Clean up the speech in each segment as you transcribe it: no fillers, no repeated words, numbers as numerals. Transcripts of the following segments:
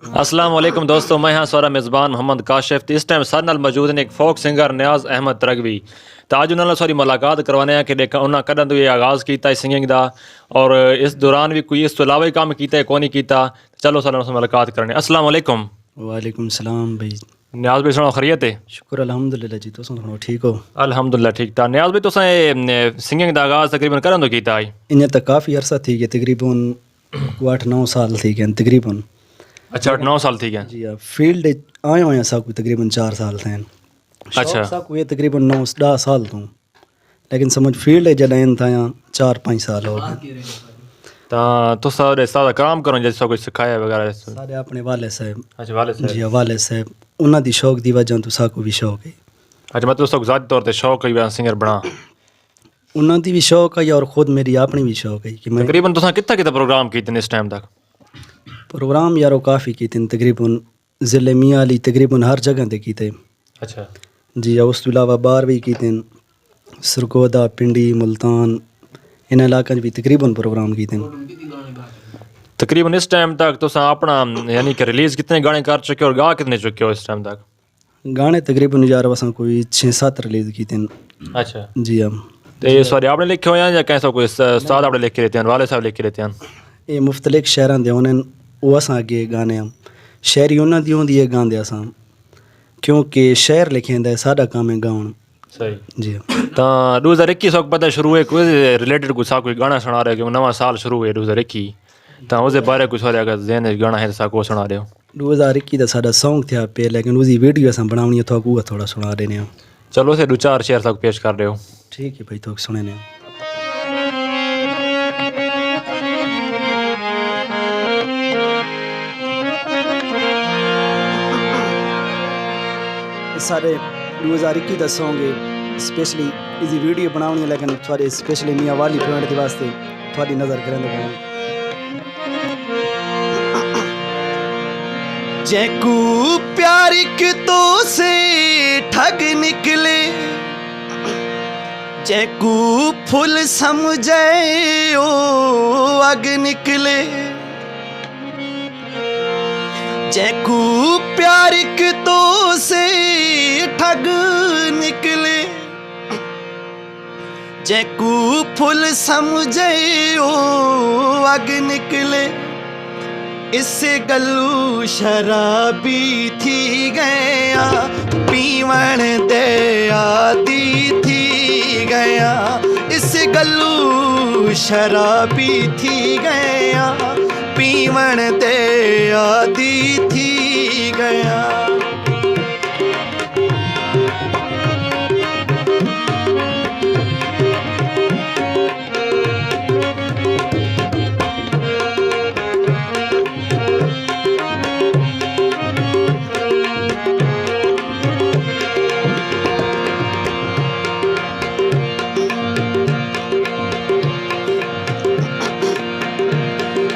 अस्सलाम वालेकुम दोस्तों, मैं हाँ सौरा मेज़बान मोहम्मद काशिफ। इस टाइम सारे नाल मौजूद ने एक फोक सिंगर नियाज़ अहमद तरगवी। तो अज उन्होंने सारी मुलाकात करवाने कि देखा उन्हें कदों तो ये आगाज़ किया सिंगिंग का, और इस दौरान भी कोई इस तो इलावा ही काम किया है, कौन किया। चलो सारे उनसे मुलाकात करने। अस्सलाम वालेकुम। वालेकुम सलाम भाई। नियाज़ भाई सुनो खैरियत है? शुक्र अल्हम्दुलिल्लाह जी, तुम सुनाओ ठीक हो? अल्हम्दुलिल्लाह ठीक था। नियाज़ भाई तुसें सिंगिंग का आगाज़ तकरीबन कदों तो किया है? इन्हें तो काफ़ी अरसा थी गया, तकरीबन 8-9 साल थी गए तकरीबन। अच्छा 8-9 साल थी गए। जी हाँ, फील्ड आए हुए हैं साकू तकरीबन 4 साल थे। अच्छा साकू ये तकरीबन 9-10 साल तो, लेकिन समझ फील्ड जॾहिं था 4-5 साल हो गए। तो सारे सारा काम करो जैसे कुछ सिखाया वगैरह? सारे अपने वाले साहब। अच्छा वाले जी हाँ, वाले साहब उन्हों की शौक की वजह तो साकू भी शौक है। अच्छा मतलब उसको ज़ाती तौर पर शौक है सिंगर बना? उन्होंने भी शौक है और ख़ुद मेरी अपनी भी शौक है कि मैं तकरीबन तुसें कितना कितना प्रोग्राम किए इस टाइम तक? प्रोग्राम यारो काफ़ी किए तकरीबन ज़िले मियाँ अली तकरीबन हर जगह ते किए। अच्छा जी उस तो इलावा बाहर भी किए, सरगोदा, पिंडी, मुल्तान, इन इलाकों भी तकरीबन प्रोग्राम किए। तकरीबन इस टाइम तक तुसें अपना यानी कि रिलीज़ कितने गाने कर चुके हो और गा कितने चुके हो इस टाइम तक? गाने तकरीबन यार असां कोई 6-7 रिलीज़ किए। अच्छा जी हाँ, तो ये सारे आपने लिखे हो या कैसा कोई उस्ताद आपने लिख के लेते हैं, वाले साहब लिख के लेते हैं? ये मुख्तलिफ शहरों के होने वो असां अगे गाने हम शहरी उन्होंने दी होंदी है गांदे असां, क्योंकि शहर लिखेंदा है, साडा काम है गाउन। सही। जी हाँ। तो 2021 वक्त पता शुरू है कोई रिलेटेड कुछ सा कोई गाना सुना रहे हो कि नवा साल शुरू है 2021, तो उसके बारे कुछ और अगर ज़हन में गाना है तो को सुना रहे हो? 2021 का साडा सॉन्ग था पे, लेकिन उसकी वीडियो असां बनावनी है, तो थोड़ा सुना रहे हैं। चलो उसे 2-4 शेयर तक पेश कर रहे हो। ठीक है भाई, तो सुने ने सारे 2021 का सॉन्ग है, स्पेशली इसकी वीडियो बनानी है, लेकिन थोड़े स्पेशली मियाँ वाली पॉइंट के वास्ते थोड़ी नज़र करें। जैकू प्यार के तो से ठग निकले, जैकू फुल समझे ओ अग निकले, जैकू प्यार के तो से ठग निकले, जैकू फुल समझे ओ अग निकले, इससे गलू शराबी थी गया, पीवण दे आदि थी गया, इससे गलू शराबी थी गया, पीवण दे आदि थी गया।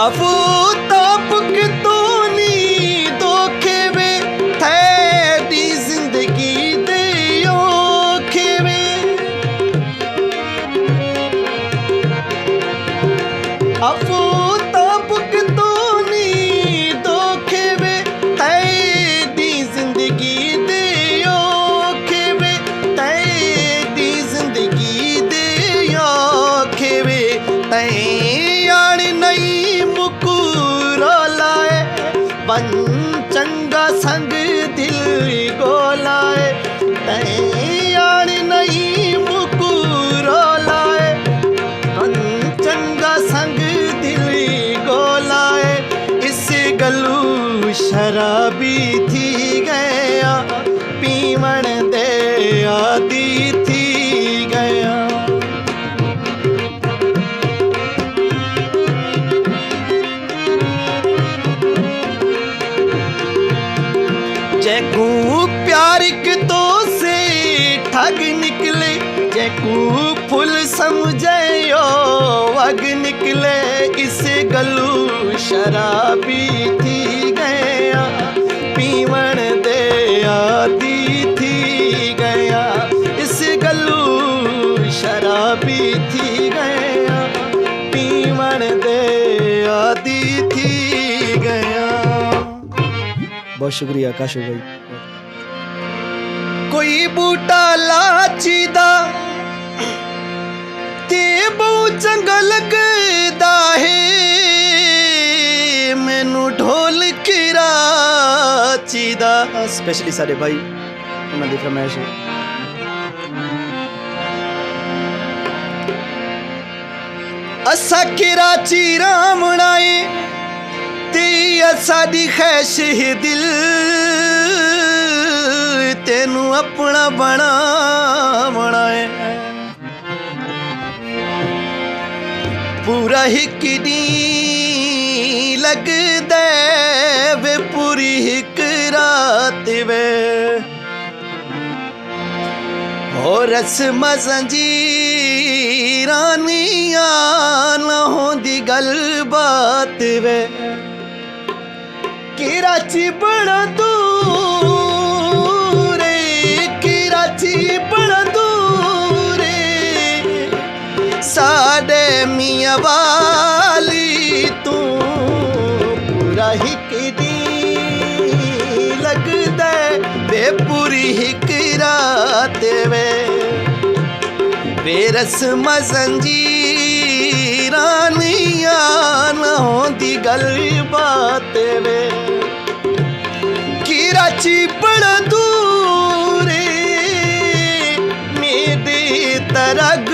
अफू तापुक तो नी धोखे वे थैडी जिंदगी दे ओखे वे, अफू तापुक तो नी धोखे वे थैडी जिंदगी दे ओखे वे, थैडी जिंदगी दे ओखे वे, यार नहीं बन चंगा संग दिल गोलाए, तैयार नहीं मुकुरो लाए, बन चंगा संग दिल गोलाए, इस गलू शराबी थी गया, पीवण दे आदि थी गया। जैकू प्यार के तो से ठग निकले, जैकू फुल समझे ओ अग निकले, इसे गलू शराबी थी गया, पीवण दे आदि थी गया, इस गलू शराबी थी गया, पीवण दे आदि थी गया। बहुत शुक्रिया काशिफ भाई। कोई बूटा लाची दा ते बहु चंगा लगदा है, मैनू ढोल कराची दा। स्पेशली सारे भाई उन्होंने फरमाइश है। असा कराची रामणाए ते असा दी खैश है दिल, तेनू अपना बना बनाए। पूरा हिक दी लगदा वे, पूरी हिक रात वे। हो रस्म जंजीरानिया न होंदी गल बात वे। कराची बड़ा दूर है, कराची बड़ा दूर है, साडे मियां वाली तू। पूरा हिक दी लगदा वे, पूरी हिक रात वे। वे रस्म जंजीरानिया न होंदी गल बात वे। कराची बड़ा दूर है, मेरे तरग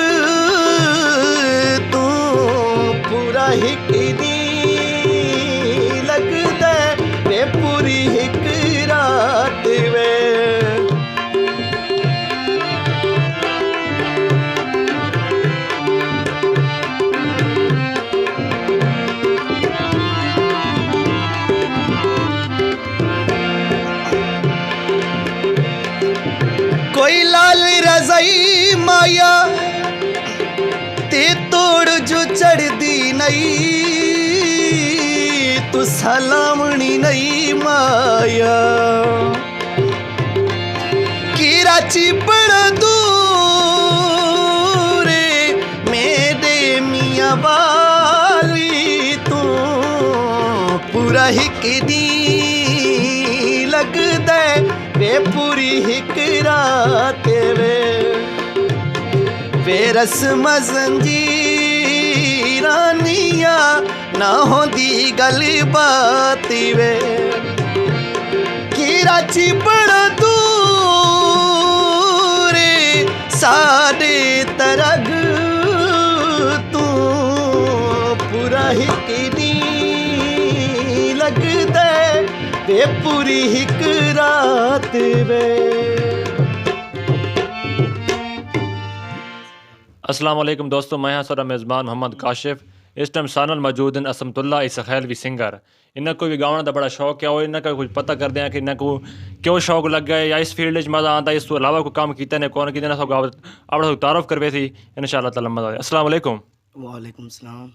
तू। पूरा हिक दी लगदा वे, पूरी हिक रात वे। कोई लाल रजाई माया ते तोड़ जो चढ़दी नहीं, तू सलामणी नहीं माया। कराची बड़ा दूर है, मेरे मियां वाली तू। पूरा हिक दी लगदा वे, पूरी हिक रात वे। वे रस्म जंजीरानिया ना होंदी गल बात वे। कराची बड़ा दूर है, साडे तरग तू। पूरा हिक दी लगदा वे, पूरी हिक रात वे। अस्सलाम वालेकुम दोस्तों, मैं हाँ सारा मेज़बान मोहम्मद काशिफ। इस टाइम सानल मौजूद हैं असमतुल्ला इस खैलवी सिंगर। इन्हें कोई भी गाने का बड़ा शौक है, और इन्हें का कुछ पता कर दें कि इन्हें को क्यों शौक लग गया, या इस फील्ड में मज़ा आता है, इस तो अलावा कोई काम किया ने कौन किया सब अपना तारुफ करवे थी इंशाअल्लाह ताला मज़ा आए। अस्सलाम वालेकुम। वालेकुम सलाम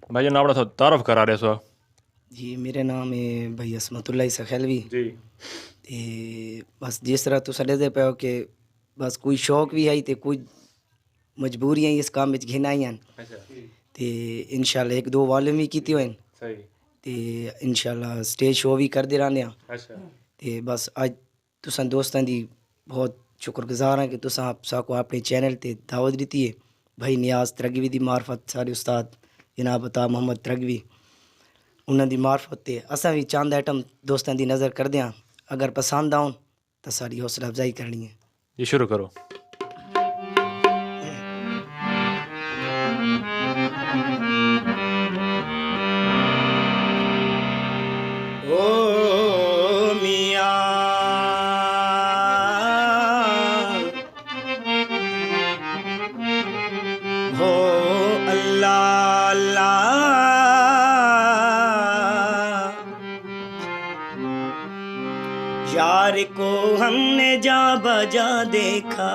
भाई जनाब अपना तारुफ करा रहे सो जी। मेरा नाम है भाई असमतुल्ला इसा खैलवी जी। ते बस जिस तरह तुस दसदे पे हो कि बस कोई शौक भी है ते कोई मजबूरियां इस काम में घिन आई हैं ते इंशाल्लाह एक दो वाल्यूम भी कीते हुए सही ते इंशाल्लाह स्टेज शो भी करते रहने अच्छा ते बस अज तुसां दोस्तां दी बहुत शुक्रगुजार हाँ कि तुसां साको अपने चैनल ते दावत दी है। भाई नियाज तरगवी दी मार्फत सारे उस्ताद जनाब अता मोहम्मद तरगवी उन्हां दी मार्फत ते असां भी चंद आइटम दोस्तां दी नज़र करदे हां, अगर पसंद आउन तो सारी हौसला अफजाई करनी है। ये शुरू करो। ओ मियां हो अल्लाह अल्लाह, यार को हमने जा बजा देखा।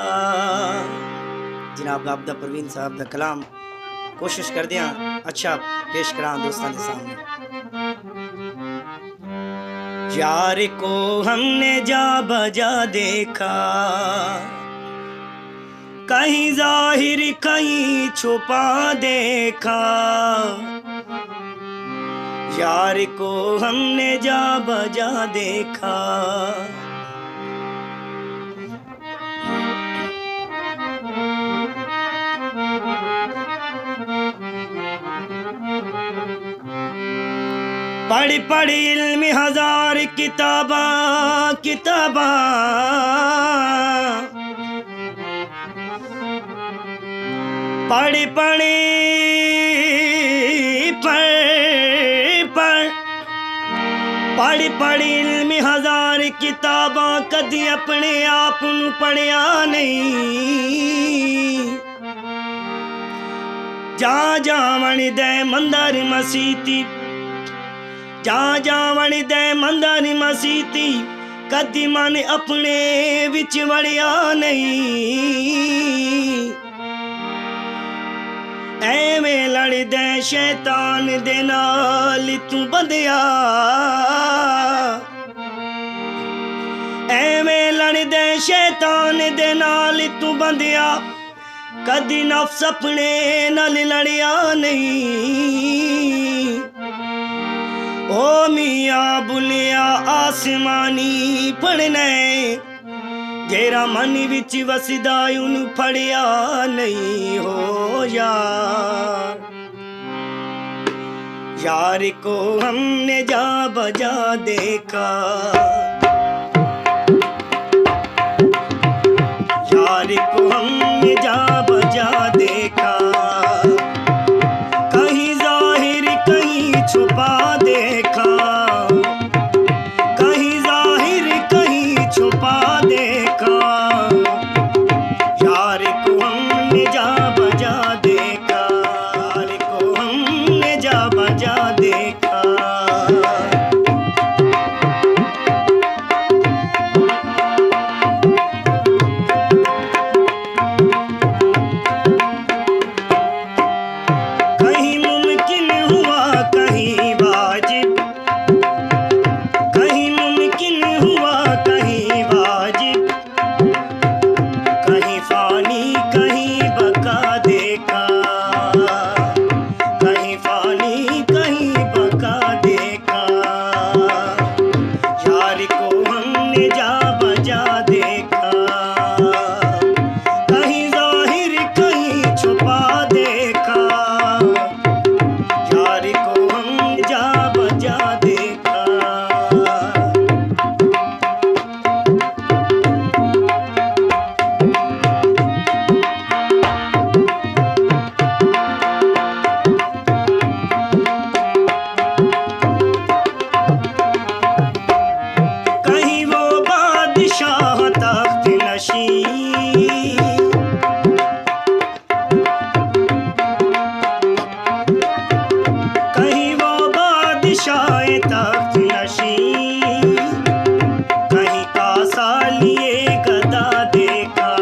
जनाब आपदा परवीन साहब दा कलाम कोशिश करदे हां अच्छा पेश करां दोस्तां दे सामने। यार को हमने जा बजा देखा, कहीं जाहिर कहीं छुपा देखा। यार को हमने जा बजा देखा। पढ़ पढ़ इल्म हजार किताबा किताबा, पढ़ पढ़ पढ़ पढ़ इल्म हजार किताबा, कदी अपने आप नू पढ़िया नहीं। जा जावण दे मंदर मसीती, जा जावण दे मंदर मसीती, कदी मन अपने विच वड़िया नहीं। एवें लड़दे शैतान दे नाल तू बंदिया, एवें लड़दे शैतान दे नाल तू बंदिया, कदी नफ्स अपने नाल लड़िया नहीं। ओ मियां बुलिया आसमानी पढ़ने, जेरा मन विच वसदा उन फड़िया नहीं हो यार। यार को हमने जा बजा देखा, यार को हमने जा बजा देखा। कहीं जाहिर कहीं छुपा देखा, कहीं जाहिर कहीं छुपा देखा। यार को हमने जा बजा देखा, यार को हमने जा बजा देखा। कहीं मुमकिन हुआ कहीं वाजिब, कहीं मुमकिन हुआ कहीं वाजिब, कहीं फानी कहीं बका देखा, कहीं फानी कहीं बका देखा। यार को हमने जा बजा देखा, कहीं जाहिर कहीं छुपा देखा। यार को हम जा बजा देखा। कहीं वो बादशाह तख्त नशीं, कहीं वो बादशाह तख्त नशीं, कहीं कासा लिए गदा देखा,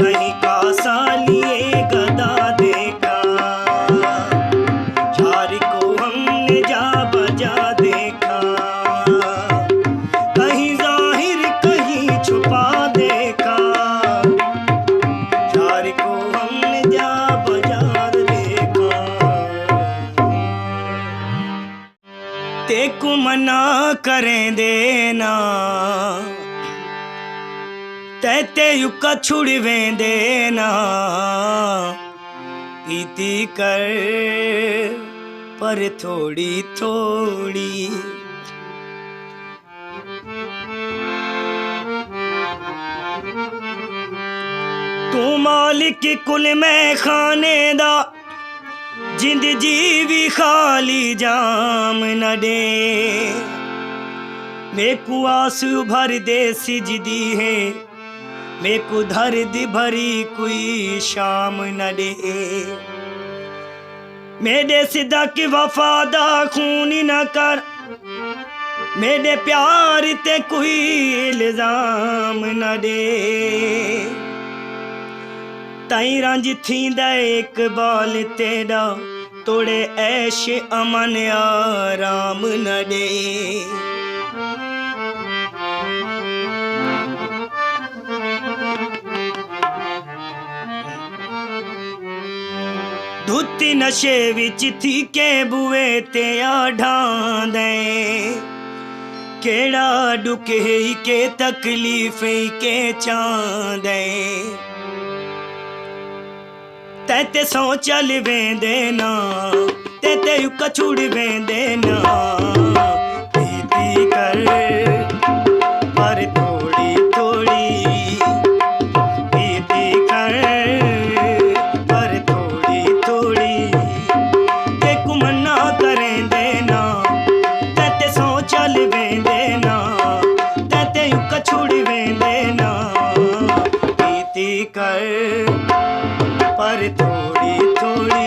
कहीं कासा लिए गदा देखा। यार को हमने जा बजा देखा, कहीं जाहिर कहीं छुपा देखा। यार को हमने जा बजा देखा। तेको मना करें देना, तैते युका छुड़वें देना। पीती कर पर थोड़ी थोड़ी, तू मालिक कुल में खाने दा, जिंद जीवी खाली जाम न दे। मेकू आंसू भर दे सिजदी है, मेकू दर्द भरी कोई शाम न दे। मेरे सिदक वफादा खून न कर, मेरे प्यार ते कोई इल्जाम न दे। ताई रंज थींदा इकबाल तेरा, तोड़े ऐश अमन आराम न दे। धुत ਧੂਤੀ ਨਸ਼ੇ ਵਿੱਚ ਥੀ ਕੇ ਬੂਏ ਤੇ ਆ ਢਾਂਦੇ ਕਿਹੜਾ ਡੁਕੇ ਕੇ ਤਕਲੀਫ ਕੇ ਚਾਂਦੇ ਤੇ ਸੌ ਚੱਲ ਵੇਂਦੇ ਨਾ ਤੇ ਕਛੁੜ ਵੇਂਦੇ ਨਾ ਪੀਤੀ ਕਰ ਪਰ ਥੋੜੀ ਥੋੜੀ ਪੀਤੀ ਕਰ ਪਰ ਥੋੜੀ ਥੋੜੀ ਤੇ ਕੁਮਨਾ ਕਰੇਂਦੇ ਨਾ ਤੇ ਸੌ ਚੱਲ ਵੇਂਦੇ ਨਾ ਤੇ ਕਛੁੜ ਵੇਂਦੇ ਨਾ ਪੀਤੀ ਕਰ पर थोड़ी थोड़ी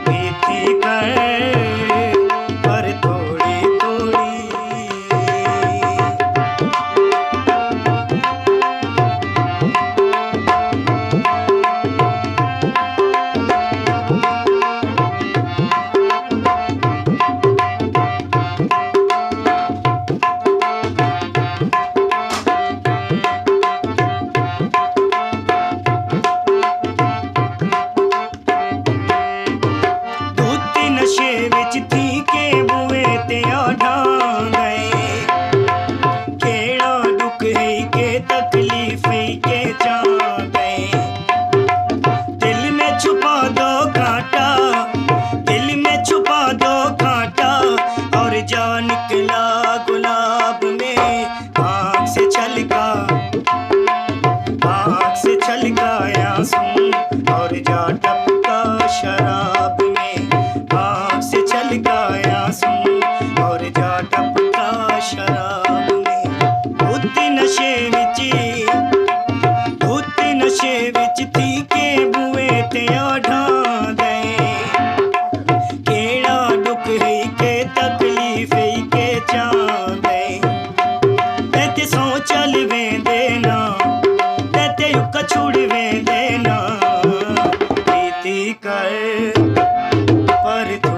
पीती कर पर थोड़ी थोड़ी ਨਸ਼ੇ ਵਿੱਚ ਥੀ ਕੇ ਬੂਏ ਤੇ ਆ ਢਾਂਦੇ ਕਿਹੜਾ ਦੁੱਖ ਹੈ ਕਿ ਤਕਲੀਫ ਹੈ ਕਿ ਚਾਂਦੇ ਦਿਲ में छुपा दो कांटा दिल में छुपा दो कांटा और जा निकला गुलाब में आँख से छलका आंसू और जा टपका शराब में आँख से छलका आंसू और जा टपका शराब में धुत नशे विच थी के बूए ते आ ढांदे केड़ा दुख है के तकलीफ है के चांदे ते सौ चल वेंदे ना ते कछुड़ वेंदे ना पीती कर पर तू